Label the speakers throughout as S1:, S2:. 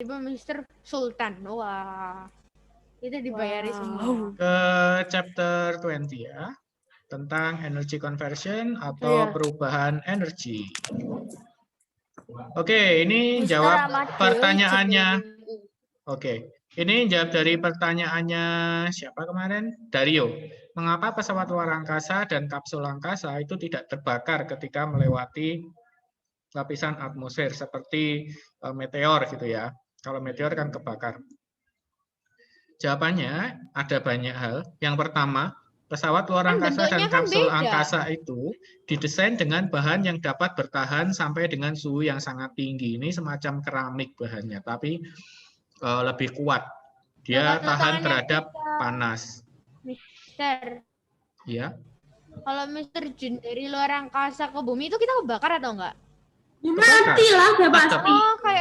S1: Mr. Sultan. Wah. Itu dibayari semua.
S2: Ke chapter 20 ya. Tentang energy conversion atau perubahan energi. Oke, ini jawab pertanyaannya. Oke, ini jawab dari pertanyaannya siapa kemarin? Dario. Mengapa pesawat luar angkasa dan kapsul angkasa itu tidak terbakar ketika melewati lapisan atmosfer seperti meteor gitu ya? Kalau meteor kan kebakar. Jawabannya ada banyak hal. Yang pertama, pesawat luar angkasa dan kapsul angkasa itu didesain dengan bahan yang dapat bertahan sampai dengan suhu yang sangat tinggi. Ini semacam keramik bahannya, tapi lebih kuat. Dia tahan terhadap panas.
S1: Mister.
S2: Ya.
S1: Kalau Mister Jun dari luar angkasa ke bumi itu kita kebakar atau enggak?
S3: Mati lah, udah pasti.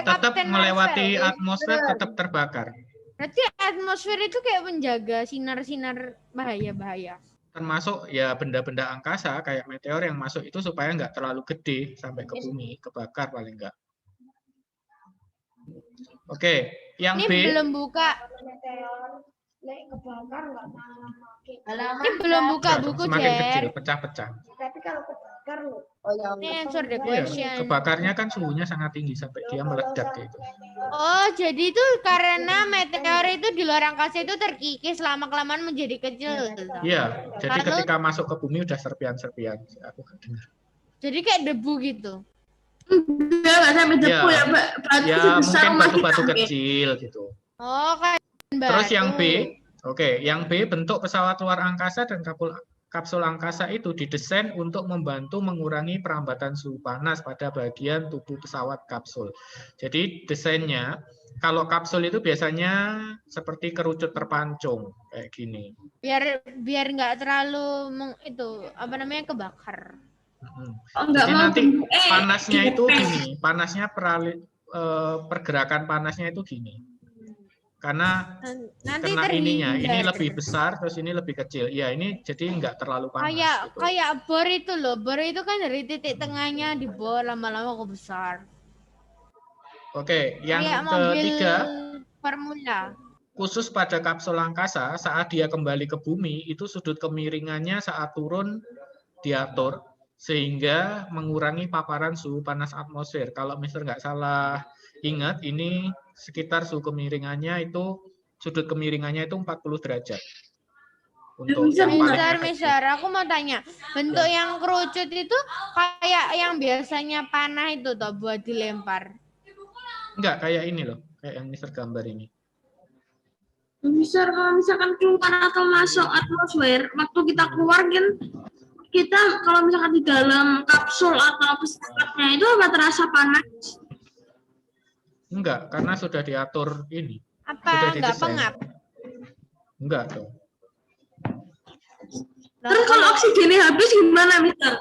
S2: Tetap melewati atmosfer, tetap terbakar.
S1: Berarti atmosfer itu kayak menjaga sinar-sinar bahaya-bahaya.
S2: Termasuk ya benda-benda angkasa kayak meteor yang masuk itu supaya nggak terlalu gede sampai ke bumi, kebakar paling nggak. Oke, yang
S1: ini
S2: B.
S1: Belum buka. Ini belum buka buku,
S2: semakin
S1: Jer.
S2: kecil, pecah-pecah.
S4: Tapi kalau kebakar loh.
S1: Ini answer the
S2: Iya,
S1: question.
S2: kebakarnya kan suhunya sangat tinggi sampai dia meledak gitu.
S1: Oh, jadi itu karena meteor itu di luar angkasa itu terkikis lama-kelamaan menjadi kecil.
S2: Iya, jadi ketika masuk ke bumi udah serpian-serpian. Aku nggak dengar.
S1: Jadi kayak debu gitu.
S3: Enggak sampai debu ya, Mbak. Batu
S2: Ya,
S3: sebesar
S2: mungkin
S3: rumah
S2: batu-batu
S3: kita.
S2: kecil gitu.
S1: Oh, kayak batu.
S2: Terus yang B, oke, yang B bentuk pesawat luar angkasa dan kapsul angkasa itu didesain untuk membantu mengurangi perambatan suhu panas pada bagian tubuh pesawat kapsul. Jadi desainnya, kalau kapsul itu biasanya seperti kerucut terpancung kayak gini.
S1: Biar nggak terlalu kebakar.
S2: Jadi nanti panasnya itu gini, panasnya pergerakan panasnya itu gini. Karena ininya, ini lebih besar, terus ini lebih kecil. Ya, ini jadi nggak terlalu panas.
S1: Kayak bor itu loh. Bor itu kan dari titik tengahnya di bor lama-lama kok besar.
S2: Oke, yang
S1: kayak
S2: ketiga,
S1: formula.
S2: Khusus pada kapsul angkasa, saat dia kembali ke bumi, itu sudut kemiringannya saat turun diatur, sehingga mengurangi paparan suhu panas atmosfer. Kalau Mister nggak salah ingat, ini sekitar suhu kemiringannya itu, sudut kemiringannya itu 40 derajat. Untuk yang paling efektif.
S1: Aku mau tanya, bentuk yang kerucut itu kayak yang biasanya panah itu toh buat dilempar?
S2: Enggak, kayak ini loh, kayak yang Mister gambar ini.
S3: Bisa kalau misalkan keluar atau masuk atmosfer, waktu kita keluar kan kita kalau misalkan di dalam kapsul atau pesawatnya itu apa terasa panas?
S2: Enggak, karena sudah diatur ini.
S1: Apa
S2: sudah
S1: enggak
S2: didesain.
S1: pengap?
S2: Enggak dong.
S3: Terus kalau oksigennya habis gimana, Mister?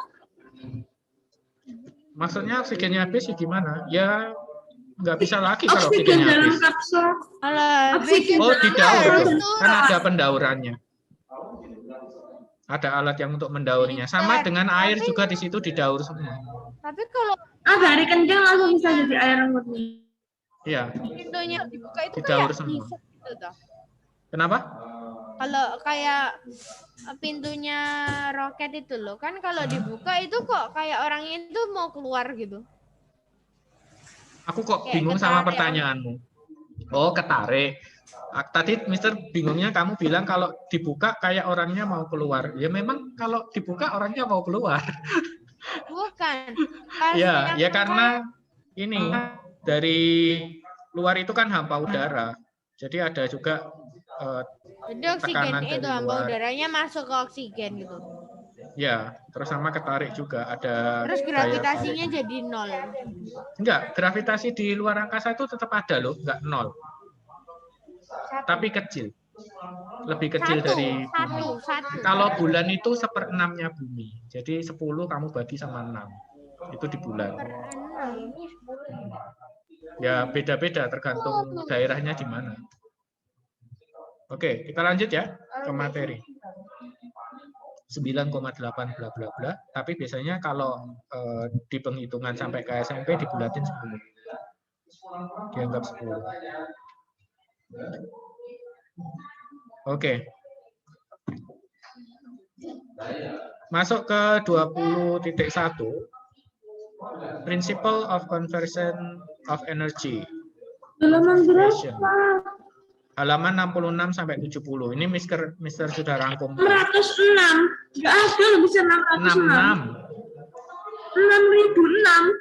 S2: Maksudnya oksigennya habis gimana? Ya nggak bisa lagi kalau
S3: Oksigen
S2: oksigennya
S3: dalam
S2: habis.
S3: kapsul.
S1: Oksigen
S2: Oh, didaur.
S1: itu.
S2: Kan ada pendaurannya. Ada alat yang untuk mendaurnya. Sama dengan air juga di situ didaur semua.
S1: Tapi kalau
S3: dari kencang langsung bisa jadi air murni.
S2: Iya.
S1: Pintunya dibuka itu
S2: Didaur
S1: kayak
S2: semua.
S1: gitu toh.
S2: Kenapa?
S1: Kalau kayak pintunya roket itu loh, kan kalau dibuka itu kok kayak orangnya itu mau keluar gitu.
S2: Aku kok
S1: Kayak
S2: bingung sama
S1: ketarik.
S2: pertanyaanmu. Oh, ketarik. Tadi Mister bingungnya kamu bilang kalau dibuka kayak orangnya mau keluar. Ya memang kalau dibuka orangnya mau keluar.
S1: Bukan.
S2: Ya karena ini dari luar itu kan hampa udara. Jadi ada juga
S1: jadi oksigen itu hampa udaranya masuk ke oksigen gitu.
S2: Ya, terus sama ketarik juga ada.
S1: Terus gravitasinya jadi nol.
S2: Enggak, gravitasi di luar angkasa itu tetap ada loh, enggak nol. Tapi kecil. Lebih kecil dari bumi. Kalau bulan itu 1/6-nya bumi. Jadi 10 kamu bagi sama 6. Itu di bulan. Ya, beda-beda tergantung daerahnya di mana. Oke, kita lanjut ya ke materi. 9,8 bla bla bla. Tapi biasanya kalau di penghitungan sampai ke SMP dibulatin 10. Dianggap 10. Oke. Masuk ke 20.1. Principle of conversion of energy.
S3: Halaman
S2: Conservation.
S3: berapa?
S2: Halaman 66 sampai 70. Ini Mister sudah rangkum.
S3: 606. Enggak ada loh bisa 606. 6006.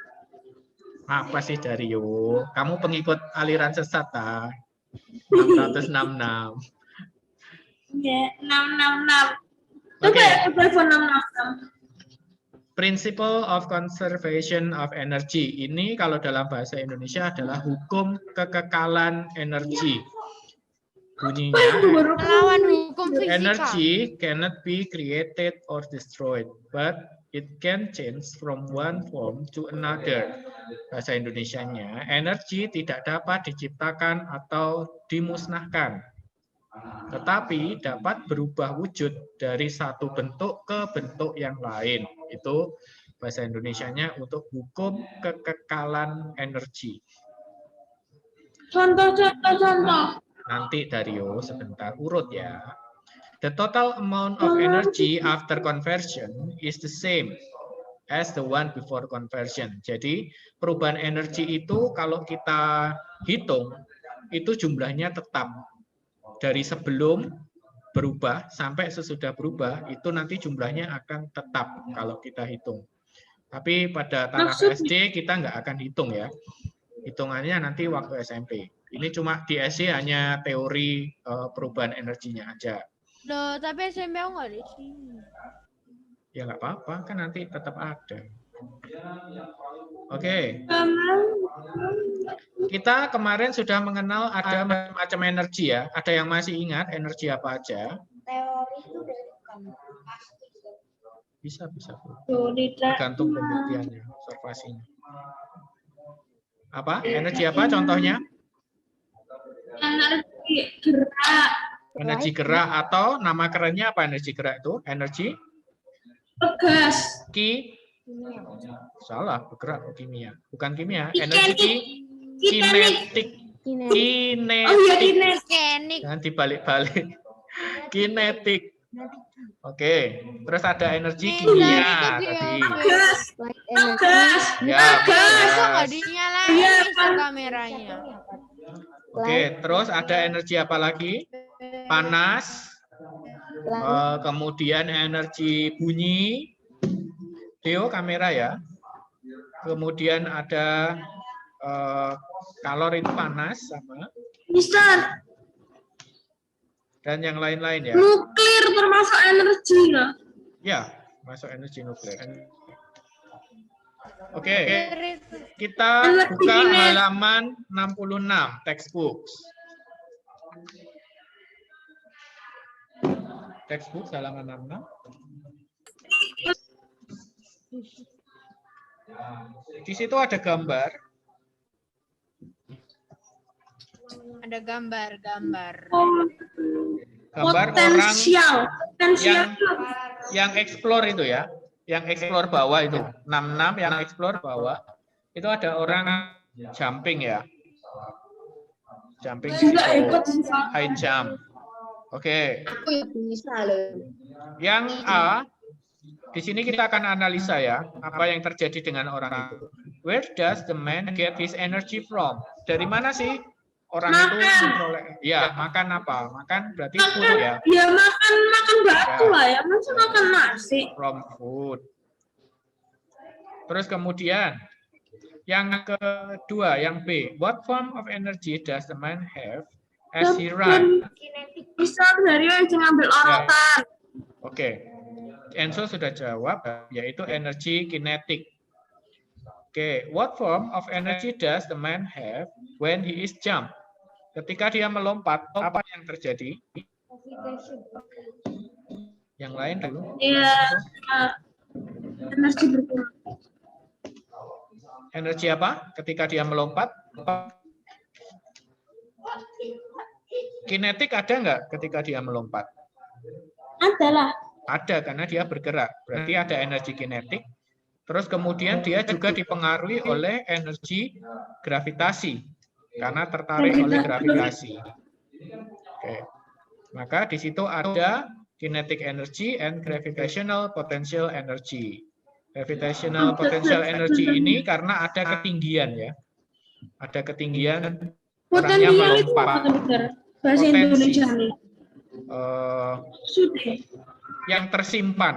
S2: Apa sih Dario? Kamu pengikut aliran sesat ta? 666.
S3: Ya, 666.
S2: Oke.
S3: Coba telepon 666.
S2: Principle of conservation of energy. Ini kalau dalam bahasa Indonesia adalah hukum kekekalan energi. Bunyinya,
S1: Melawan hukum fisika.
S2: energy cannot be created or destroyed, but it can change from one form to another. Bahasa Indonesianya, energi tidak dapat diciptakan atau dimusnahkan, tetapi dapat berubah wujud dari satu bentuk ke bentuk yang lain. Itu bahasa Indonesianya untuk hukum kekekalan energi.
S3: Contoh.
S2: Nanti Dario sebentar urut ya. The total amount of energy after conversion is the same as the one before conversion. Jadi perubahan energi itu kalau kita hitung itu jumlahnya tetap. Dari sebelum berubah sampai sesudah berubah itu nanti jumlahnya akan tetap kalau kita hitung. Tapi pada taraf SD kita nggak akan hitung ya. Hitungannya nanti waktu SMP. Ini cuma di SD hanya teori perubahan energinya aja.
S1: Loh, tapi SMP aku nggak di sini.
S2: Ya nggak apa-apa, kan nanti tetap ada. Oke. Kita kemarin sudah mengenal ada macam energi ya. Ada yang masih ingat energi apa aja?
S4: Teori itu dari kamu.
S2: Bisa.
S3: Teori
S2: Tergantung pembuktiannya, observasinya. Apa? Energi apa contohnya?
S3: energi gerak.
S2: Energi gerak atau nama kerennya apa energi gerak itu? Energi
S3: Gas.
S2: salah, bergerak kimia. Bukan kimia,
S3: Kinetik.
S2: kinetik.
S3: Oh iya,
S2: Kinetik.
S1: Kenik.
S2: Jangan dibalik-balik. Kinetik. Oke, terus ada energi kimia tadi.
S3: Gas. Gas.
S2: Ya,
S1: Kok nggak
S2: gas.
S1: dinyalain
S3: Iya,
S1: Mister, kameranya?
S2: Oke, terus ada energi apa lagi? Panas. Kemudian energi bunyi. Theo, kamera ya. Kemudian ada kalor itu panas sama.
S3: Mister,
S2: Dan yang lain-lain ya.
S3: nuklir termasuk energi ya?
S2: Ya, masuk energi nuklir. Oke, kita buka halaman 66, textbooks. Textbook halaman 66. Di situ ada gambar.
S1: Ada gambar.
S2: Gambar
S3: Potensial.
S2: orang yang explore itu ya. Yang explore bawah itu. 66 yang explore bawah. Itu ada orang jumping ya. Jumping di situ. High jump. Oke.
S4: Aku ya bisa loh.
S2: Yang A, di sini kita akan analisa ya, apa yang terjadi dengan orang itu. Where does the man get his energy from? Dari mana sih orang itu memperoleh? Ya, makan apa? Makan berarti food ya.
S3: Ya makan batu lah ya, masa makan nasi.
S2: From food. Terus kemudian yang kedua, yang B, what form of energy does the man have as he run?
S3: Bisa dari yang ngambil orotan.
S2: Oke. Enzo sudah jawab, yaitu energi kinetik. Oke, what form of energy does the man have when he is jump? Ketika dia melompat, apa yang terjadi? Yang lain dulu.
S3: Iya, energi berkurang.
S2: Energi apa? Ketika dia melompat? Kinetik ada nggak ketika dia melompat?
S3: Adalah.
S2: Ada, karena dia bergerak. Berarti ada energi kinetik. Terus kemudian dia juga dipengaruhi oleh energi gravitasi. karena tertarik oleh gravitasi. Oke. Maka di situ ada kinetic energy and gravitational potential energy. Gravitational potential energy ini karena ada ketinggian ya. Ada ketinggian orangnya
S3: Potensial itu
S2: melompat.
S3: apa, Mister? Bahasa
S2: Potensi.
S3: Indonesia nih. Sudah.
S2: Yang tersimpan.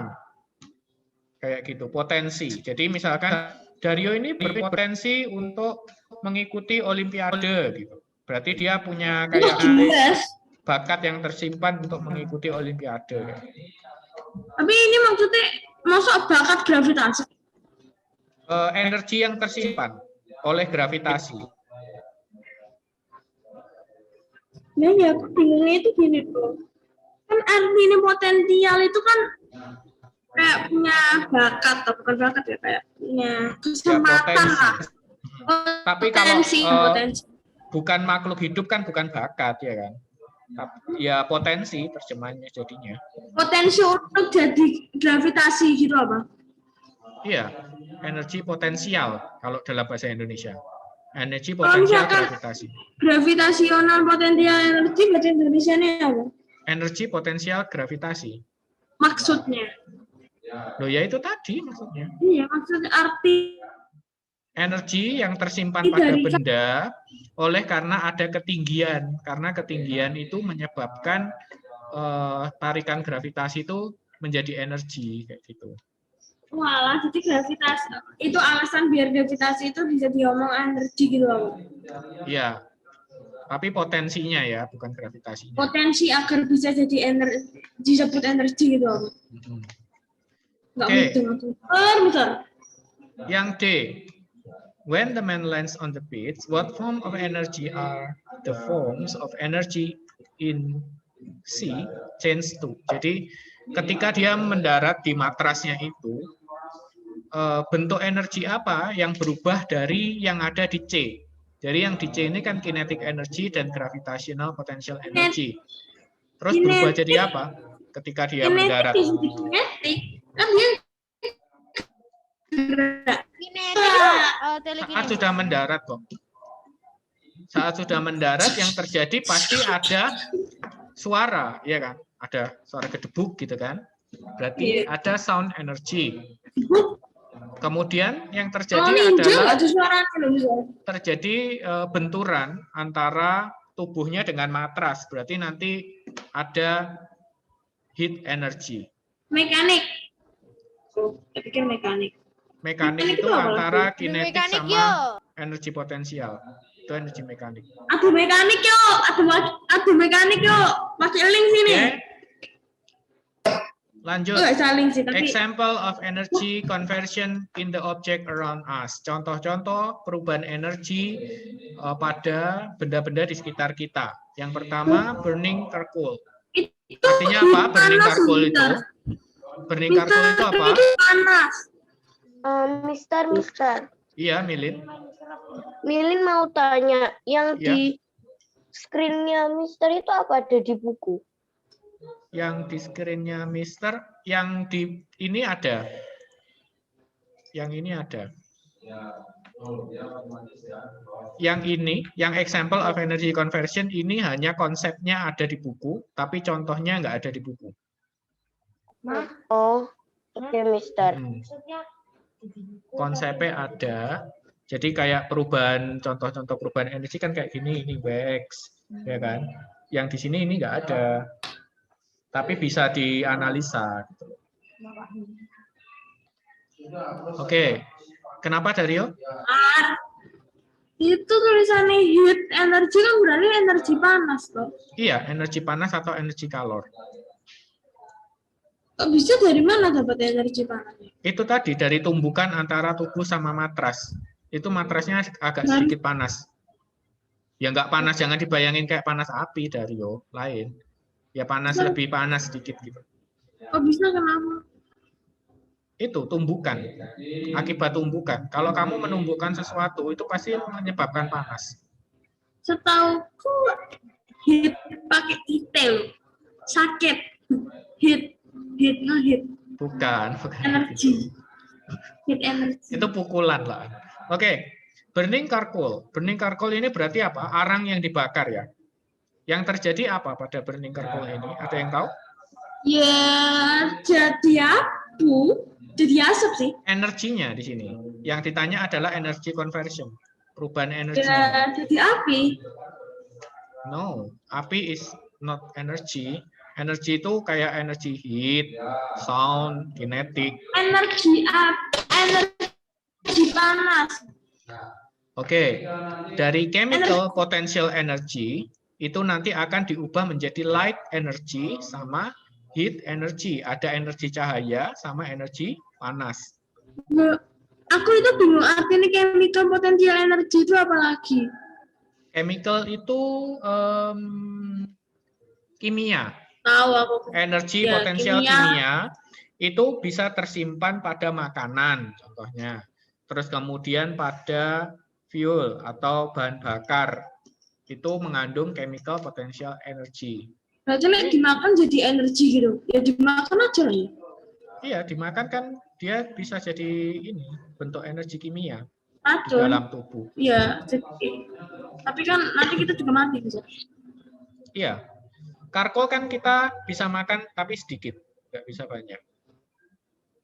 S2: Kayak gitu, potensi. Jadi misalkan Dario ini berpotensi untuk mengikuti olimpiade gitu. Berarti dia punya kayak
S3: Jelas.
S2: bakat yang tersimpan untuk mengikuti olimpiade.
S3: Tapi ini maksudnya masuk bakat gravitasi.
S2: Energi yang tersimpan oleh gravitasi.
S3: Nah ya, aku bingungnya itu gini tuh. Kan artinya potensial itu kan kayak punya bakat, atau bukan bakat ya, kayak punya kesempatan lah.
S2: Tapi kalau
S3: Potensi.
S2: bukan makhluk hidup kan bukan bakat ya kan. Ya potensi terjemahannya jadinya.
S3: Potensi untuk jadi gravitasi gitu apa?
S2: Iya, energi potensial kalau dalam bahasa Indonesia. Energi
S3: Kalau
S2: potensial
S3: misalkan
S2: gravitasi.
S3: gravitasional potensial energi bahasa Indonesia-nya apa?
S2: Energi potensial gravitasi.
S3: Maksudnya?
S2: Loh ya itu tadi maksudnya.
S3: Iya, maksudnya arti
S2: Energi yang tersimpan pada benda oleh karena ada ketinggian. Karena ketinggian itu menyebabkan tarikan gravitasi itu menjadi energi kayak gitu.
S3: walah, jadi gravitasi itu alasan biar gravitasi itu bisa diomong energi gitu loh.
S2: Iya. Tapi potensinya ya, bukan gravitasinya.
S3: Potensi agar bisa jadi energi, disebut energi gitu loh. Nggak
S2: Oke.
S3: Bentar.
S2: Yang D. When the man lands on the beach, what form of energy are the forms of energy in sea change to? Jadi ketika dia mendarat di matrasnya itu, bentuk energi apa yang berubah dari yang ada di C? Jadi yang di C ini kan kinetic energy dan gravitational potential energy. Terus berubah jadi apa ketika dia mendarat?
S3: Kinetik, kan dia
S2: Saat sudah mendarat kok. Saat sudah mendarat yang terjadi pasti ada suara, ya kan? Ada suara gedebuk gitu kan? Berarti ada sound energy. Kemudian yang terjadi adalah terjadi benturan antara tubuhnya dengan matras. Berarti nanti ada heat energy.
S3: Mekanik. Saya pikir mekanik.
S2: Mekanik itu antara kinetik sama energi potensial. Itu energi mekanik.
S3: Aduh mekanik yuk, aduh mekanik yuk. Pakai link sini.
S2: Okay. Lanjut.
S3: Saling sih, tapi...
S2: Example of energy conversion in the object around us. Contoh-contoh perubahan energi pada benda-benda di sekitar kita. Yang pertama, burning charcoal. Artinya apa? Burning charcoal itu? Burning charcoal itu apa?
S3: Panas.
S4: Mister.
S2: Iya, Milin.
S4: Milin mau tanya, yang di screen-nya Mister itu apa ada di buku?
S2: Yang di screen-nya Mister, yang di ini ada. Yang ini ada. Yang ini, yang example of energy conversion ini hanya konsepnya ada di buku, tapi contohnya nggak ada di buku.
S4: Oh, oke, Mister.
S2: Konsepnya ada. Jadi kayak perubahan, contoh-contoh perubahan energi kan kayak gini, ini wax, ya kan? Yang di sini ini nggak ada. Tapi bisa dianalisa. Oke, kenapa Dario?
S3: Itu tulisannya heat energy kan berarti energi panas loh.
S2: Iya, energi panas atau energi kalor.
S3: Kok bisa dari mana dapat energi panas?
S2: Itu tadi dari tumbukan antara tubuh sama matras. Itu matrasnya agak sedikit panas. Ya nggak panas, jangan dibayangin kayak panas api Dario, lain. Ya panas, lebih panas sedikit gitu.
S3: Kok bisa, kenapa?
S2: Itu tumbukan, akibat tumbukan. Kalau kamu menumbuhkan sesuatu itu pasti menyebabkan panas.
S3: Setauku heat pakai detail sakit, heat.
S2: Bukan
S3: Energi. Heat energy.
S2: Itu pukulan lah. Oke, Burning charcoal. Burning charcoal ini berarti apa? Arang yang dibakar ya. Yang terjadi apa pada burning charcoal ini? Ada yang tahu?
S3: Ya, jadi abu, jadi asap sih.
S2: Energinya di sini. Yang ditanya adalah energy conversion. Perubahan energi.
S3: Ya, jadi api.
S2: No, api is not energy. Energi itu kayak energi heat, sound, kinetic.
S3: Energi api, energi panas.
S2: Oke, dari chemical potential energy itu nanti akan diubah menjadi light energy sama heat energy. Ada energi cahaya sama energi panas.
S3: Nah, aku itu bingung artinya chemical potential energy itu apa lagi?
S2: Chemical itu kimia.
S3: Tahu aku.
S2: Energi
S3: Ya,
S2: potensial
S3: kimia.
S2: kimia itu bisa tersimpan pada makanan, contohnya. Terus kemudian pada fuel atau bahan bakar itu mengandung chemical potential energy.
S3: Berarti nek dimakan jadi energi gitu. Ya dimakan aja lah ya.
S2: Iya, dimakan kan dia bisa jadi ini bentuk energi kimia di
S3: Racun.
S2: dalam tubuh.
S3: Iya, jadi. Tapi kan nanti kita juga mati bisa.
S2: Iya, karkol kan kita bisa makan tapi sedikit, nggak bisa banyak.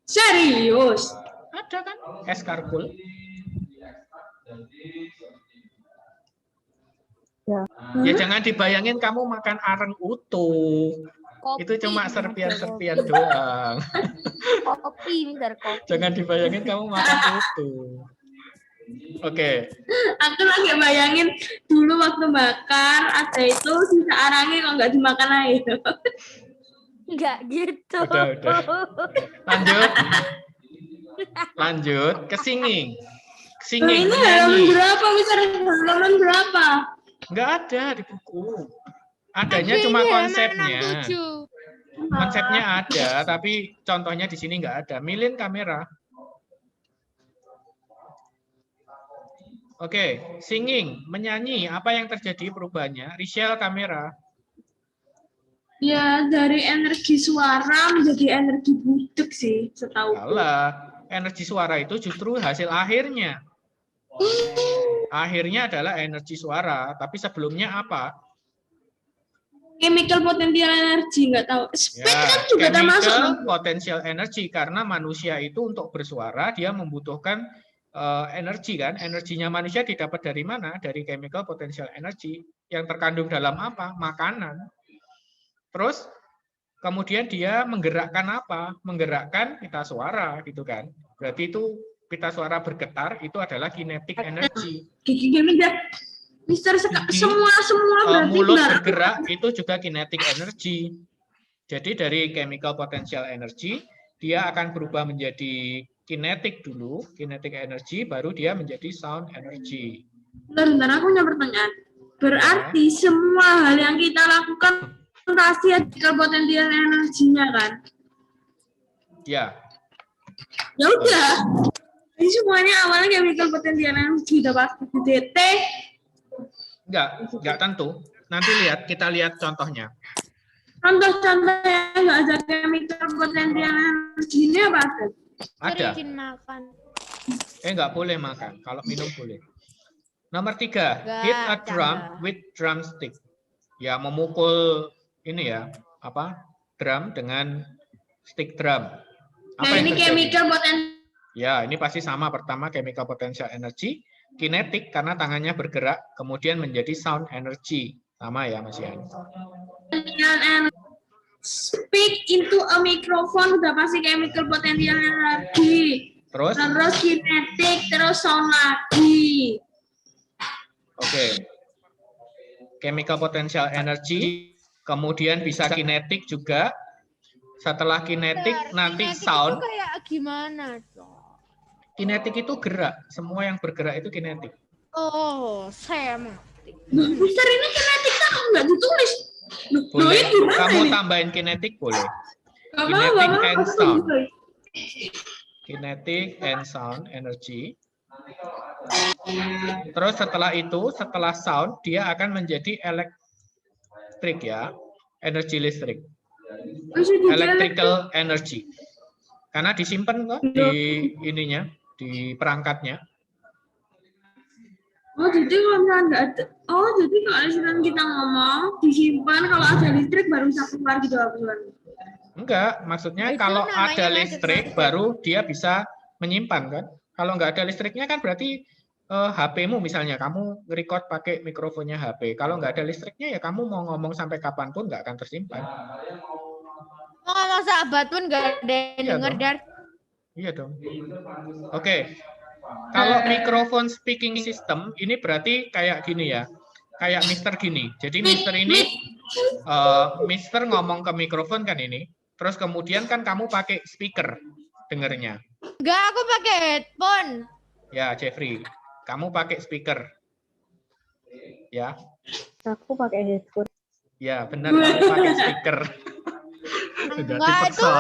S3: Serius?
S2: Ada kan es karkol? Ya jangan dibayangin kamu makan areng utuh.
S1: Kopi,
S2: Itu cuma
S1: Mister,
S2: serpian-serpian doang.
S1: kopi, Mister, kopi.
S2: Jangan dibayangin kamu makan utuh. Oke.
S3: Aku lagi bayangin dulu waktu bakar ada itu sisa arangnya kok nggak dimakan aja.
S1: Enggak gitu.
S2: Udah. Lanjut ke singing.
S3: Nah,
S2: Singing,
S3: ini halaman
S2: menyanyi.
S3: berapa? Misalnya halaman berapa?
S2: Nggak ada di buku. Adanya cuma konsepnya. Konsepnya ada, tapi contohnya di sini nggak ada. Milin kamera. Oke, singing, menyanyi. Apa yang terjadi perubahannya? Rachel kamera.
S3: Ya dari energi suara menjadi energi budek sih setahu.
S2: Salah. Energi suara itu justru hasil akhirnya. Akhirnya adalah energi suara, tapi sebelumnya apa?
S3: Chemical potential energy nggak tahu. Speed
S2: Ya,
S3: kan juga termasuk.
S2: chemical potential energy karena manusia itu untuk bersuara dia membutuhkan energi kan. Energinya manusia didapat dari mana? Dari chemical potential energy yang terkandung dalam apa? Makanan. Terus kemudian dia menggerakkan apa? Menggerakkan pita suara gitu kan. Berarti itu pita suara bergetar itu adalah kinetic energy.
S3: Gigi Mister
S2: Gigi,
S3: semua berarti
S2: mulut
S3: benar.
S2: bergerak itu juga kinetic energy. Jadi dari chemical potential energy dia akan berubah menjadi kinetic dulu, kinetic energy baru dia menjadi sound energy.
S3: Bentar, aku punya pertanyaan. Berarti semua hal yang kita lakukan pasti ada potential energinya kan?
S2: Ya,
S3: Ya udah. Ini semuanya awalnya chemical potential energy udah pasti di DT.
S2: enggak tentu. Nanti kita lihat contohnya.
S3: Contoh-contoh yang nggak ada chemical potential energy-nya apa ada?
S2: Ada.
S1: Izin makan.
S2: Enggak boleh makan. Kalau minum boleh. Nomor 3,
S1: Enggak,
S2: hit a drum
S1: canda.
S2: with drumstick. Ya, memukul ini ya, apa? Drum dengan stick drum. Apa
S3: Nah
S2: yang
S3: ini
S2: terjadi?
S3: chemical potential.
S2: Ya, ini pasti sama. Pertama chemical potential energy, kinetic karena tangannya bergerak, kemudian menjadi sound energy. Sama ya, Mas Yan.
S3: And speak into a microphone udah pasti chemical potential energy.
S2: Terus,
S3: Terus kinetic, terus sound lagi.
S2: oke. Chemical potential energy, kemudian bisa kinetic juga. Setelah kinetic, nanti
S1: Kinetik
S2: sound.
S1: itu kayak gimana dong?
S2: Kinetik itu gerak. Semua yang bergerak itu kinetik.
S1: Oh, saya mati.
S3: Mister ini kinetic tak nggak ditulis. Loh,
S2: Boleh.
S3: ini gimana
S2: Kamu
S3: ini?
S2: tambahin kinetik boleh.
S3: Gak
S2: kinetic
S3: mau,
S2: and
S3: aku
S2: sound.
S3: gitu.
S2: Kinetic and sound energy. Terus setelah itu, setelah sound, dia akan menjadi elektrik ya. Energi listrik.
S3: Masih di
S2: Electrical energy. Karena disimpan kok di ininya, di perangkatnya.
S3: Oh, jadi kalau misalnya nggak ada, oh, jadi kalau misalnya kita ngomong, disimpan, kalau ada listrik baru bisa keluar gitu, Pak Buan.
S2: Enggak, maksudnya
S1: Itu
S2: kalau
S1: namanya
S2: ada
S1: magic
S2: listrik
S1: marker.
S2: baru dia bisa menyimpan kan. Kalau nggak ada listriknya kan berarti HP-mu misalnya kamu record pakai mikrofonnya HP. Kalau nggak ada listriknya ya kamu mau ngomong sampai kapanpun nggak akan tersimpan.
S1: Mau ngomong sahabat pun nggak ada yang
S2: Iya
S1: denger,
S2: dong.
S1: Dar.
S2: Iya dong. Oke. Kalau mikrofon speaking system ini berarti kayak gini ya. Kayak Mister gini. Jadi Mister ini Mister ngomong ke mikrofon kan ini. Terus kemudian kan kamu pakai speaker dengernya.
S1: Enggak, aku pakai headphone.
S2: Ya, Jeffrey. Kamu pakai speaker. Ya.
S4: Aku pakai headphone.
S2: Ya, benar kamu pakai speaker. Udah
S1: Enggak, itu
S2: dipaksa.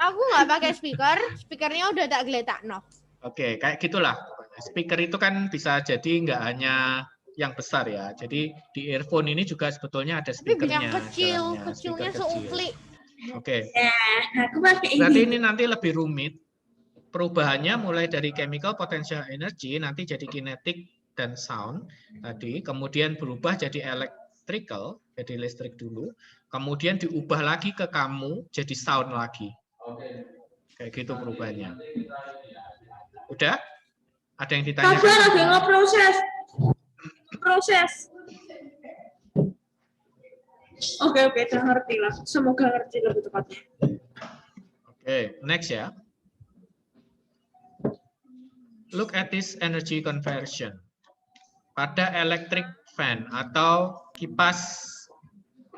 S1: aku nggak pakai speaker. Speakernya udah tak geletakno.
S2: Oke, kayak gitulah. Speaker itu kan bisa jadi nggak hanya yang besar ya. Jadi di earphone ini juga sebetulnya ada
S1: Tapi
S2: speakernya.
S1: yang kecil,
S2: dalamnya,
S1: kecilnya
S2: speaker kecil.
S1: seupli.
S2: Oke.
S3: Aku pakai
S2: Berarti
S3: ini.
S2: ini nanti lebih rumit. Perubahannya mulai dari chemical potential energy nanti jadi kinetic dan sound tadi, kemudian berubah jadi electrical, jadi listrik dulu, kemudian diubah lagi ke kamu jadi sound lagi. Kayak gitu perubahannya. Udah? Ada yang ditanyakan?
S3: Sabar, ada yang ngeproses. Proses. Oke, udah ngerti lah. Semoga ngerti lebih tepatnya.
S2: Oke, next ya. Look at this energy conversion. Pada electric fan atau kipas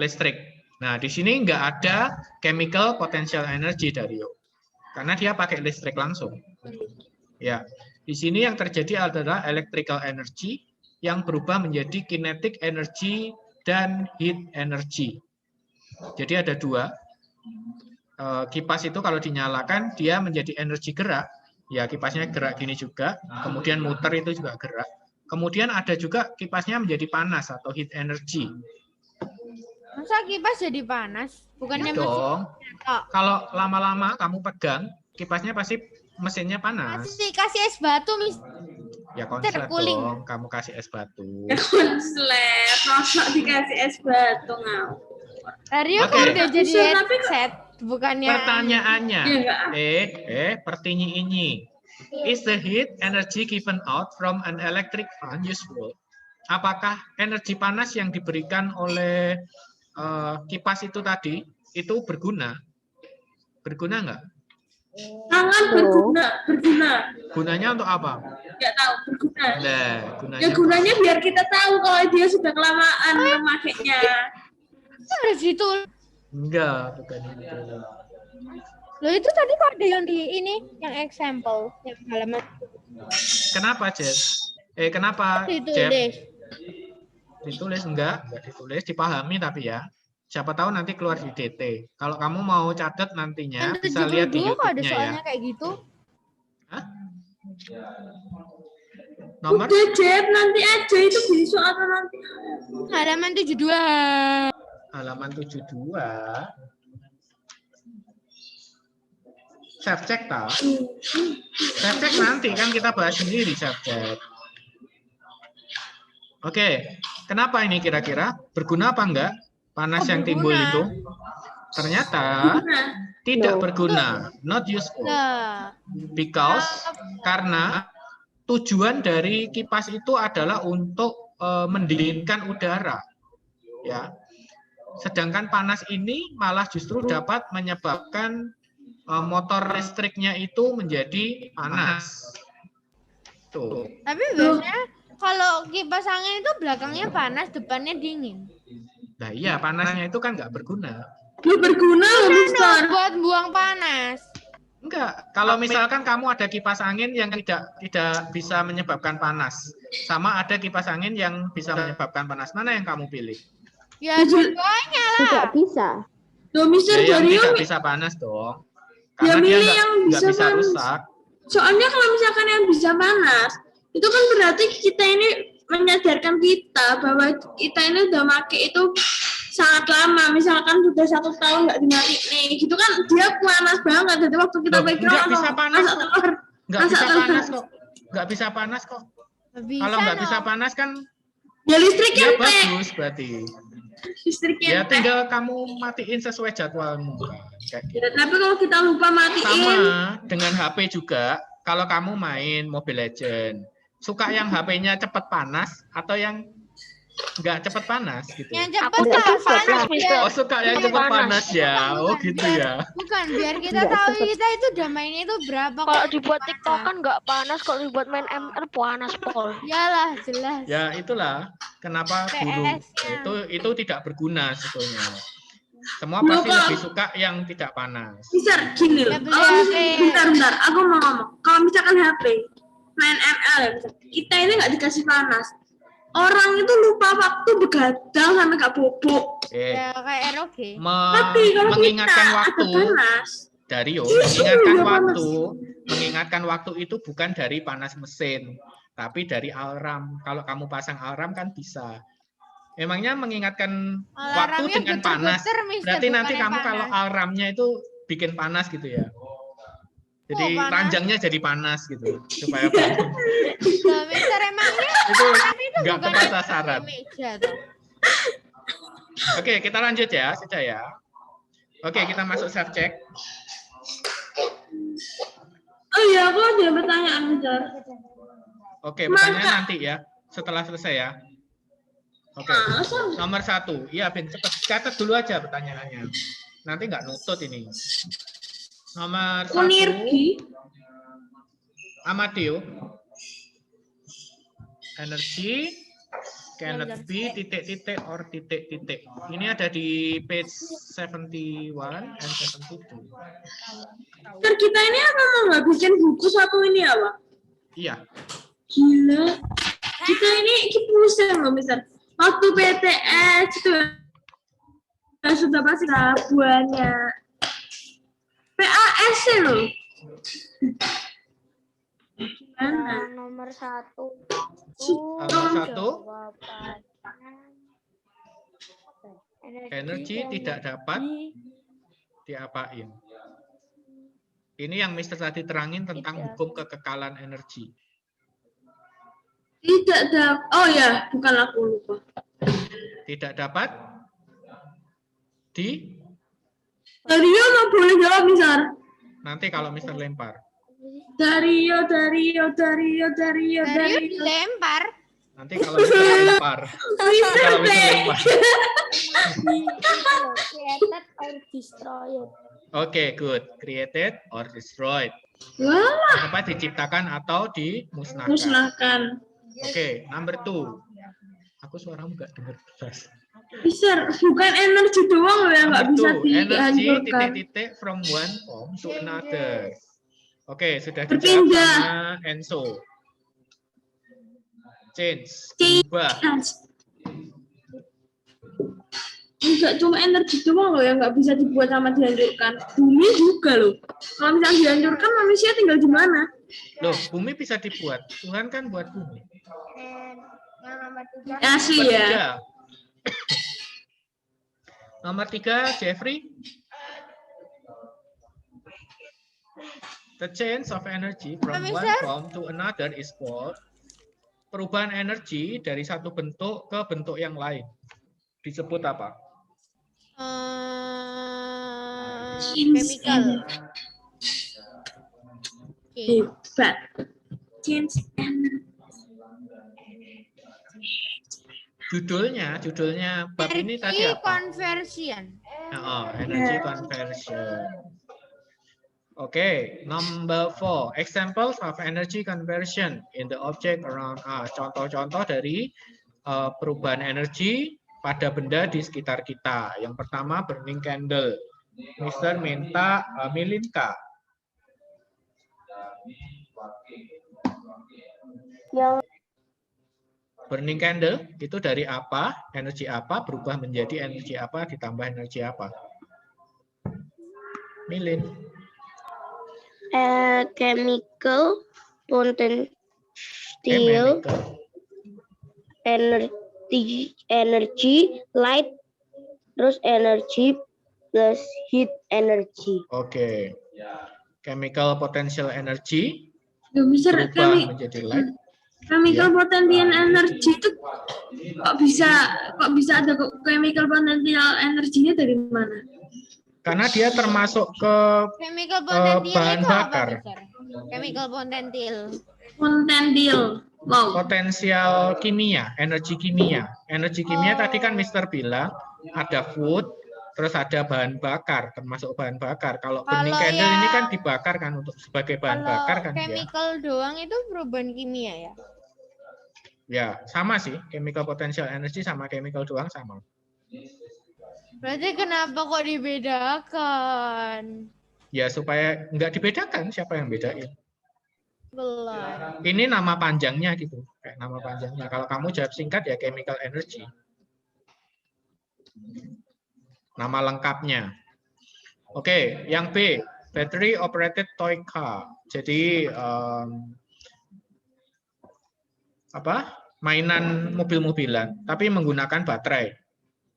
S2: listrik. Nah, di sini nggak ada chemical potential energy, Dario. Karena dia pakai listrik langsung. Ya, di sini yang terjadi adalah electrical energy yang berubah menjadi kinetic energy dan heat energy. Jadi ada dua. Kipas itu kalau dinyalakan dia menjadi energi gerak. Ya, kipasnya gerak gini juga. Kemudian muter itu juga gerak. Kemudian ada juga kipasnya menjadi panas atau heat energy.
S1: Masa kipas jadi panas? Bukannya
S2: Ya dong.
S1: mesin?
S2: Kalau lama-lama kamu pegang, kipasnya pasti mesinnya panas.
S1: Kasih es batu, Mis.
S2: Ya konslet
S1: Terkuling.
S2: dong, kamu kasih es batu.
S3: Konslet, masa dikasih es batu ngau.
S1: Dario
S2: Oke.
S1: kok udah jadi
S3: Bisa, tapi
S1: headset, bukannya
S2: Pertanyaannya,
S3: Iya, enggak.
S2: pertanyaan ini. Is the heat energy given out from an electric fan useful? Apakah energi panas yang diberikan oleh kipas itu tadi itu berguna? Berguna nggak?
S3: Sangat berguna.
S2: Gunanya untuk apa?
S3: Nggak tahu, berguna.
S2: Nah,
S3: Ya
S2: gunanya
S3: gunanya biar kita tahu kalau dia sudah kelamaan memakainya.
S1: harus gitu.
S2: enggak, bukan itu.
S1: Loh itu tadi kok ada yang di ini, yang example, yang halaman
S2: Kenapa, Jess? Kenapa, Jeff?
S1: ditulis.
S2: Ditulis enggak ditulis, dipahami tapi ya. Siapa tahu nanti keluar di DT. Kalau kamu mau catat nantinya,
S1: Yang
S2: bisa lihat di
S1: 72 kok ada
S2: YouTube-nya ya.
S1: soalnya kayak gitu.
S2: Hah? Nomor?
S3: Udah, Jeb, nanti aja itu besok atau nanti.
S1: Halaman 72.
S2: Halaman 72. Self-check tahu? Self-check nanti kan kita bahas sendiri self-check. Oke, kenapa ini kira-kira? Berguna apa enggak? Panas yang timbul
S1: berguna.
S2: itu? Ternyata
S3: Nah,
S2: tidak
S4: No.
S2: berguna, not useful.
S1: Nah,
S2: Because karena tujuan dari kipas itu adalah untuk mendinginkan udara. Ya. Sedangkan panas ini malah justru dapat menyebabkan motor listriknya itu menjadi panas. Tuh.
S1: tapi biasanya kalau kipas angin itu belakangnya panas, depannya dingin.
S2: Nah iya, panasnya itu kan nggak berguna.
S3: dia berguna loh, Mister.
S1: Buat buang panas.
S2: Enggak, kalau misalkan kamu ada kipas angin yang tidak bisa menyebabkan panas, sama ada kipas angin yang bisa menyebabkan panas, mana yang kamu pilih?
S1: Ya dua-duanya lah.
S4: Tidak bisa.
S3: Loh, Mister
S2: Ya, yang
S3: Dario,
S2: tidak bisa panas dong,
S3: Ya,
S2: karena dia
S3: milih yang
S2: nggak
S3: bisa
S2: bisa
S3: panas.
S2: rusak.
S3: soalnya kalau misalkan yang bisa panas, itu kan berarti kita ini menyadarkan kita bahwa kita ini udah pakai itu sangat lama. Misalkan sudah 1 tahun nggak dimatiin, gitu kan dia panas banget. Jadi waktu kita
S2: Loh,
S3: pegang
S2: nggak bisa panas
S3: masak
S2: kok.
S3: telur.
S2: Nggak
S3: Masak
S2: bisa
S3: telur.
S2: panas kok, nggak bisa panas kok. Kalau nggak bisa panas kan
S3: Ya listriknya
S2: ya
S3: enteng.
S2: bagus berarti.
S3: Listriknya
S2: Ya
S3: enteng.
S2: tinggal kamu matiin sesuai jadwalmu kan. Kayak gitu.
S3: Ya, tapi kalau kita lupa matiin,
S2: Sama dengan HP juga. Kalau kamu main Mobile Legend, suka yang HP-nya cepat panas atau yang nggak cepat panas gitu?
S1: Yang
S4: Aku
S1: cepet
S4: nggak
S1: lah,
S4: cepet
S1: panas
S4: lah,
S1: biar.
S4: Mister.
S2: Oh suka yang
S4: Yang
S2: cepat
S4: panas.
S2: panas ya. Oh
S1: Bukan,
S2: gitu
S1: biar-
S2: ya.
S1: Bukan, biar kita
S4: Nggak
S1: tahu
S4: cepet.
S1: kita itu udah mainnya itu berapa.
S4: Kalau
S1: kok
S4: dibuat
S1: panas.
S4: TikTok kan nggak panas, kalau dibuat main ML panas pol.
S1: Iyalah, jelas.
S2: Ya itulah kenapa guru
S1: PS-nya.
S2: itu tidak berguna sebetulnya. Semua
S3: Loh,
S2: pasti
S3: kok-
S2: lebih suka yang tidak panas.
S3: Mister, gini
S1: Ya,
S3: loh.
S1: beli
S3: Kalau
S1: HP.
S3: bentar, aku mau ngomong. Kalau misalkan HP, main ML ya, misalkan, kita ini nggak dikasih panas. Orang itu lupa waktu begadang sampai nggak bobok.
S1: Ya kayak ROG.
S3: Tapi kalau
S2: Mengingatkan
S3: kita
S2: waktu
S3: ada panas,
S2: Dario,
S3: Justru
S2: mengingatkan
S3: ya,
S2: mengingatkan waktu itu bukan dari panas mesin, tapi dari alarm. Kalau kamu pasang alarm kan bisa. Emangnya mengingatkan waktu
S1: Alarmnya
S2: dengan panas,
S1: geter-geter, Mister,
S2: berarti nanti
S1: bukannya
S2: kamu kalau
S1: panas.
S2: alarmnya itu bikin panas gitu ya. Jadi
S1: panas?
S2: ranjangnya jadi panas gitu supaya bangun.
S1: Loh, Mister, emangnya
S2: Itu
S1: alarm itu
S2: nggak
S1: bukan
S2: tepat
S1: di
S2: sasaran.
S1: meja tuh.
S2: Oke, kita lanjut ya, saja ya. Oke, kita masuk self check.
S3: oh iya, aku ada pertanyaan, Mister.
S2: Oke, pertanyaan nanti ya, setelah selesai ya. Oke,
S3: Masa?
S2: nomor 1. Iya, Ben, cepat catat dulu aja pertanyaannya. Nanti nggak nutut ini. Nomor 1,
S3: Unirgi.
S2: Amadeo. Energi cannot be titik-titik or titik-titik. Ini ada di page 71 and 72.
S3: Mister, kita ini apa mau nggak bikin buku satu ini ya, Pak?
S2: Iya.
S3: Gila. Kita ini pusing loh, Mister. Waktu PTS itu sudah pasti buahnya. PAS loh. Gimana?
S4: Nomor 1.
S2: Nomor 1, energi tidak dapat diapain. Ini yang Mister tadi terangin tentang hukum kekekalan energi.
S3: Tidak dapat. Oh ya, bukan aku lupa.
S2: Tidak dapat di
S3: Dario nggak boleh jawab, Mister.
S2: nanti kalau Mister lempar.
S3: Dario.
S1: Dario dilempar.
S2: Nanti kalau Mister lempar.
S3: Mister
S2: Kalau Mister
S3: P.
S2: lempar.
S4: Created or destroyed.
S2: Oke, good. Created or destroyed.
S3: Wah,
S2: Apa diciptakan atau dimusnahkan.
S3: musnahkan.
S2: Oke, number 2. Aku suaramu nggak dengar jelas.
S3: Mister, bukan energi doang loh yang nggak
S2: Number
S3: bisa
S2: 2, energy
S3: dihancurkan.
S2: titik-titik from one form to another. Oke, sudah dijawab
S3: Berpindah.
S2: sama Enzo. Change,
S3: Change.
S2: ubah.
S3: Enggak cuma energi doang loh yang nggak bisa dibuat sama dihancurkan. Bumi juga loh. Kalau misalnya dihancurkan, manusia tinggal di mana?
S2: Loh, bumi bisa dibuat. Tuhan kan buat bumi.
S3: Asli
S2: Nomor
S3: ya.
S2: 3. Nomor 3, Jeffrey. The change of energy from one form to another is called perubahan energi dari satu bentuk ke bentuk yang lain. Disebut apa?
S1: Chemical.
S3: Hebat. Change energy.
S2: Judulnya bab ini tadi
S1: Energy
S2: apa?
S1: conversion.
S2: Oh, energy conversion. Oke, number 4. Examples of energy conversion in the object around us. Contoh-contoh dari perubahan energi pada benda di sekitar kita. Yang pertama, burning candle. Mister minta Milinka.
S4: Yang
S2: Burning candle itu dari apa? Energi apa berubah menjadi energi apa ditambah energi apa? Milin.
S4: chemical potential
S2: Chemical.
S4: energy light terus energy plus heat energy.
S2: Oke. Chemical potential energy
S3: Nggak bisa
S2: berubah menjadi light.
S3: Chemical potential energy itu kok bisa ada chemical potential energinya dari mana?
S2: Karena dia termasuk ke
S1: Chemical potential
S2: bahan
S1: itu
S2: bakar.
S1: apa, Mister? Chemical potential.
S3: Potential. Wow.
S2: Potensial kimia, energi kimia. Energi kimia tadi kan Mister bilang ada food, terus ada bahan bakar, termasuk bahan bakar. Kalau bening
S1: Kalau
S2: candle ini
S1: yang-
S2: kan dibakar kan untuk sebagai bahan
S1: Kalau
S2: bakar kan dia.
S1: chemical doang itu perubahan kimia ya?
S2: Ya, sama sih. Chemical potential energy sama chemical doang sama.
S1: Berarti kenapa kok dibedakan?
S2: Ya, supaya nggak dibedakan siapa yang bedain.
S1: Belar.
S2: Ini nama panjangnya gitu. Kayak nama panjangnya. Kalau kamu jawab singkat ya chemical energy. Nama lengkapnya. Oke, yang B. Battery operated toy car. Jadi mainan mobil-mobilan, tapi menggunakan baterai.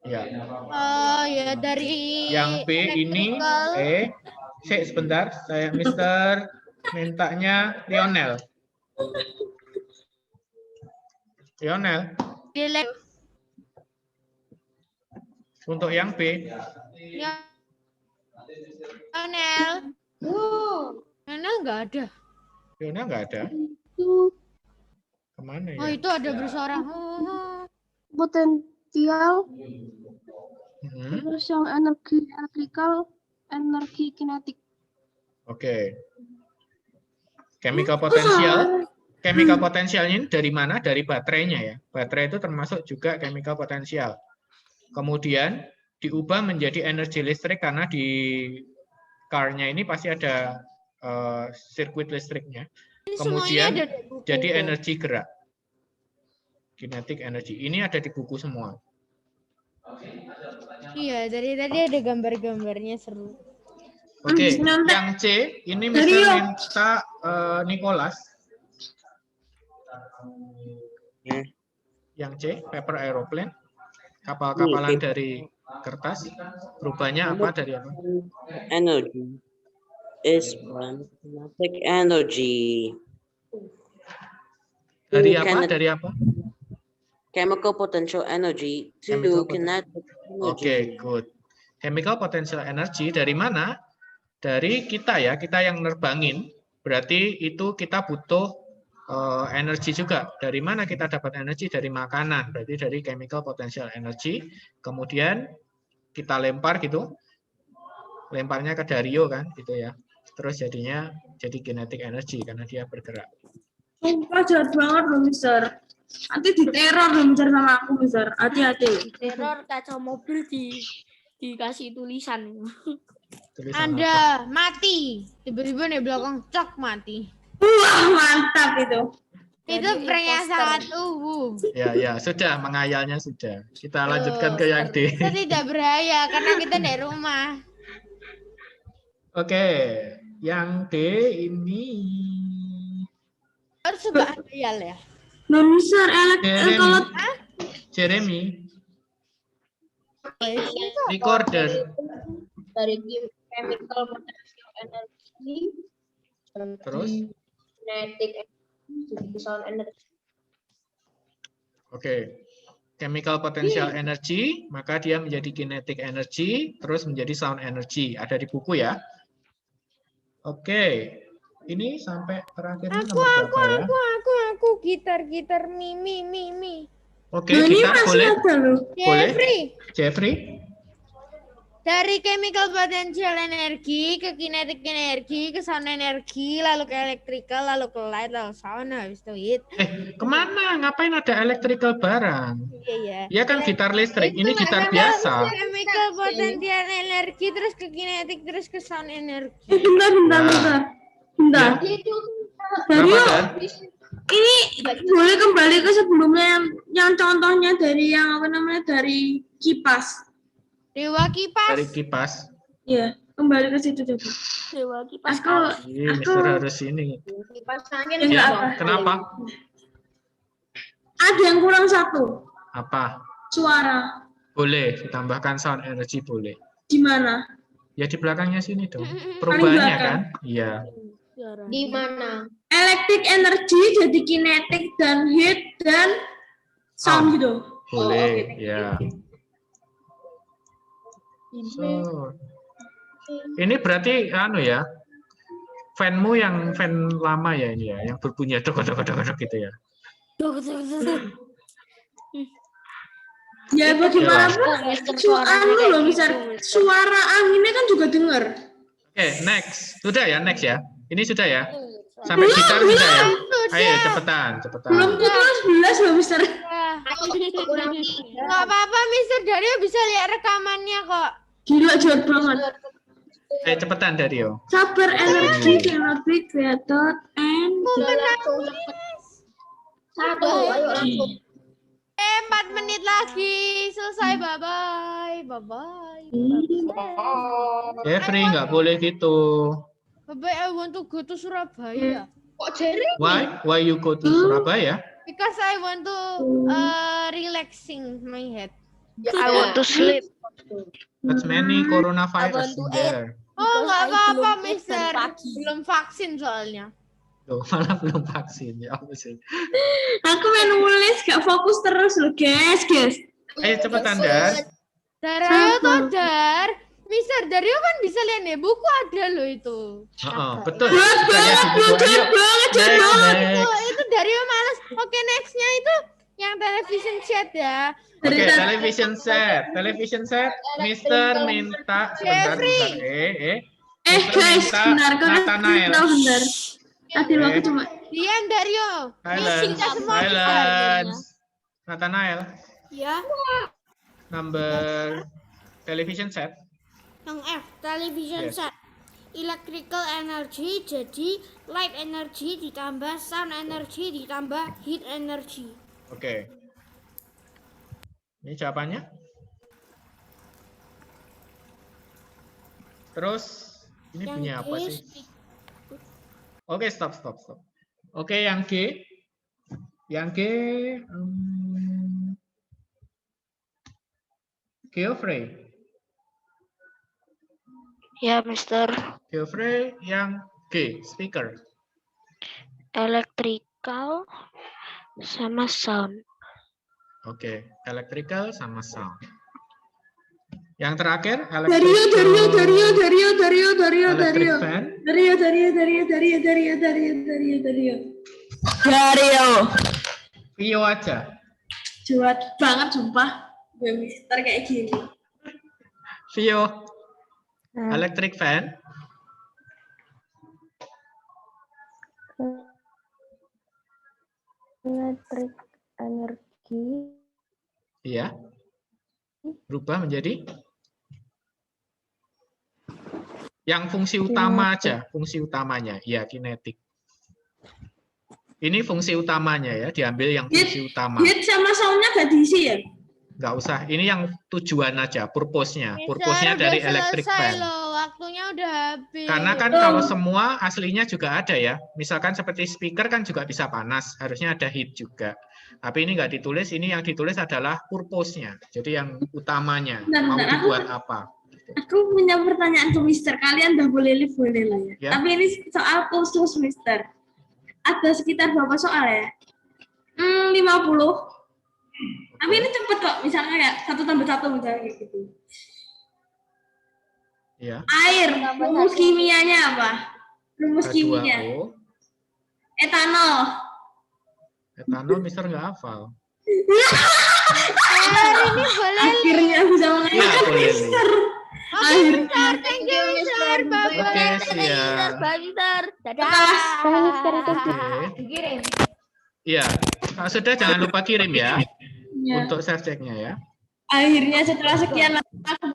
S2: Ya.
S1: Oh ya, dari
S2: Yang B ini,
S1: electrical.
S2: sebentar, saya Mister mintanya Lionel. Lionel, untuk yang B.
S1: Lionel. Lionel nggak ada.
S2: Lionel nggak ada. Kemana ya?
S1: Oh, itu ada bersuara.
S5: Potensial,
S2: Hmm.
S5: terus yang energi elektrikal, energi kinetik.
S2: Oke. Chemical potential. Chemical potential ini dari mana? Dari baterainya ya. Baterai itu termasuk juga chemical potential. Kemudian diubah menjadi energi listrik karena di car-nya ini pasti ada sirkuit listriknya. Kemudian jadi energi gerak. Kinetic energy. Ini ada di buku semua.
S1: Iya, dari tadi ada gambar-gambarnya seru.
S2: Oke, yang C ini Mister minta Nicholas. Yang C, paper aeroplane, kapal-kapalan dari kertas. Berubahnya apa dari apa?
S6: Energy is kinetic energy.
S2: Dari apa? Dari apa?
S6: Chemical potential energy to kinetic energy.
S2: Oke, good. Chemical potential energy dari mana? Dari kita ya, kita yang nerbangin. Berarti itu kita butuh energi juga. Dari mana kita dapat energi? Dari makanan. Berarti dari chemical potential energy. Kemudian kita lempar gitu. Lemparnya ke Dario kan, gitu ya. Terus jadinya jadi kinetic energy karena dia bergerak.
S3: Sumpah jahat banget loh, Mister. Nanti diteror loh, Mister, sama aku, Mister. Hati-hati.
S7: Teror kaca mobil dikasih tulisan.
S2: Tulisan apa?
S1: Anda mati. Tiba-tiba di belakang cok mati.
S3: Wah, mantap itu.
S1: Itu pranknya sangat
S2: Ya, sudah menghayalnya sudah. Kita lanjutkan ke yang D.
S1: Itu tidak berbahaya karena kita di rumah.
S2: Oke, yang D ini
S1: Harus suka hayal ya.
S3: Loh, Mister, kalau
S2: Jeremy, recorder,
S4: Dari chemical potential energy,
S2: terus,
S4: kinetic energy, sound energy.
S2: oke, chemical potential energy, maka dia menjadi kinetic energy, terus menjadi sound energy. Ada di buku ya. Oke, ini sampai terakhirnya nomor berapa ya?
S1: Aku gitar mi.
S2: Oke,
S3: ini
S2: gitar
S3: masih
S2: boleh?
S3: ada loh.
S2: Boleh?
S1: Jeffrey,
S2: Jeffrey?
S1: dari chemical potential energi ke kinetic energi ke sound energi lalu ke electrical lalu ke light lalu sound habis itu heat.
S2: Kemana? Ngapain ada electrical barang?
S1: Iya.
S2: Ya kan gitar listrik,
S1: Itu
S2: ini gitar biasa.
S1: Chemical potential energi terus ke kinetic terus ke sound energi.
S3: Bentar.
S2: Kenapa,
S3: Dario,
S2: Dan?
S3: ini boleh kembali ke sebelumnya yang contohnya dari yang dari kipas.
S1: Dewa kipas.
S2: Dari kipas.
S3: Iya, kembali ke situ coba.
S7: Dewa kipas.
S2: Ini Mister harus ini.
S4: Kipas angin
S3: Enggak
S2: Ya,
S3: apa.
S2: kenapa?
S3: Ada yang kurang satu,
S2: Apa?
S3: suara.
S2: Boleh ditambahkan sound energy boleh.
S3: Di mana?
S2: Ya di belakangnya sini dong. Perubahannya
S3: belakang.
S2: kan? Iya.
S4: di mana?
S3: electric energy jadi kinetic dan heat dan sound gitu.
S2: Boleh, ya. So, ini berarti anu ya, fanmu yang fan lama ya ini ya, yang berbunyi dok gitu ya.
S3: Ya bagaimanapun loh, suara anginnya kan juga dengar.
S2: Oke, next. Sudah ya, next ya. Ini sudah ya. Sampai gitar sudah ya. Ayo cepetan.
S3: Belum putus 11 loh, Mister.
S1: Nggak apa-apa, Mister Dario bisa lihat rekamannya kok.
S3: Gila, jahat banget.
S2: Ayo cepetan Dario.
S3: Sabar, energi cannot be created and
S1: 4 menit lagi selesai. Bye bye.
S2: Jeffrey nggak boleh gitu.
S1: Bye. I want to go to Surabaya.
S2: Why you go to Surabaya?
S1: Because I want to relaxing my head.
S4: I want to sleep.
S2: But many coronavirus in there.
S1: Oh, nggak apa-apa, Mister. Belum vaksin soalnya.
S2: Loh, malah belum vaksin ya apa sih?
S3: Aku main nulis, gak fokus terus loh, guys.
S2: Ayo cepetan Dar.
S1: Dario tuh Dar. Mister Dario kan bisa lihat nih, buku ada loh itu.
S2: Betul.
S1: Itu Dario males. Oke, nextnya itu yang television set ya.
S2: Oke, television set. Mister minta sebentar.
S3: Guys, benar kan? Bentar. Tadi aku cuma
S1: diam Dario.
S2: Silence. Nathanael.
S7: Ya,
S2: Number television set.
S7: yang F, television
S2: Yes.
S7: set. Electrical energy jadi light energy ditambah sound energy ditambah heat energy.
S2: Oke. Ini jawabannya. Terus ini
S7: Yang
S2: bunyi
S7: G,
S2: apa sih? Oke, stop. Oke, yang G. Geoffrey.
S4: Ya, Mister.
S2: Geoffrey yang G, speaker.
S4: Electrical sama sound.
S2: Oke, electrical sama sound. Yang terakhir,
S3: Dario.
S2: electric fan.
S3: Dario.
S2: Vio aja.
S3: Jahat banget sumpah. Gue Mister kayak gini.
S2: Vio. Electric fan.
S4: Electric energy.
S2: Iya. Berubah menjadi yang fungsi utama aja, fungsi utamanya. Ya, kinetik. Ini fungsi utamanya ya, diambil yang fungsi utama.
S3: Heat sama sound-nya gak diisi ya?
S2: Nggak usah, ini yang tujuan aja, purpose-nya.
S1: Mister,
S2: Purpose-nya dari
S1: udah
S2: electric
S1: selesai
S2: fan.
S1: loh, waktunya udah habis.
S2: Karena kan kalau semua aslinya juga ada ya. Misalkan seperti speaker kan juga bisa panas, harusnya ada heat juga. Tapi ini nggak ditulis, ini yang ditulis adalah purpose-nya. Jadi yang utamanya, mau dibuat apa.
S3: Aku punya pertanyaan ke Mister. Kalian udah boleh live, boleh lah ya.
S2: Ya.
S3: Tapi ini soal khusus Mister. Ada sekitar berapa soal ya? 50. Tapi ini cepet kok. Misalnya kayak 1 tambah 1 misalnya kayak gitu.
S2: Ya.
S3: Air, rumus kimianya apa? Rumus kimia.
S2: H2O.
S3: Etanol.
S2: Etanol Mister nggak hafal.
S1: Ini boleh.
S3: Akhirnya bisa
S2: Ya,
S3: mengenai
S2: boleh.
S3: Mister.
S1: Oke, Mister. Thank you, Mister. Bye-bye.
S2: Oke, siap.
S7: Mister. Dadah.
S2: Oke. Iya, sudah jangan lupa kirim ya
S3: Ya.
S2: untuk self check-nya ya.
S3: Akhirnya setelah sekian lama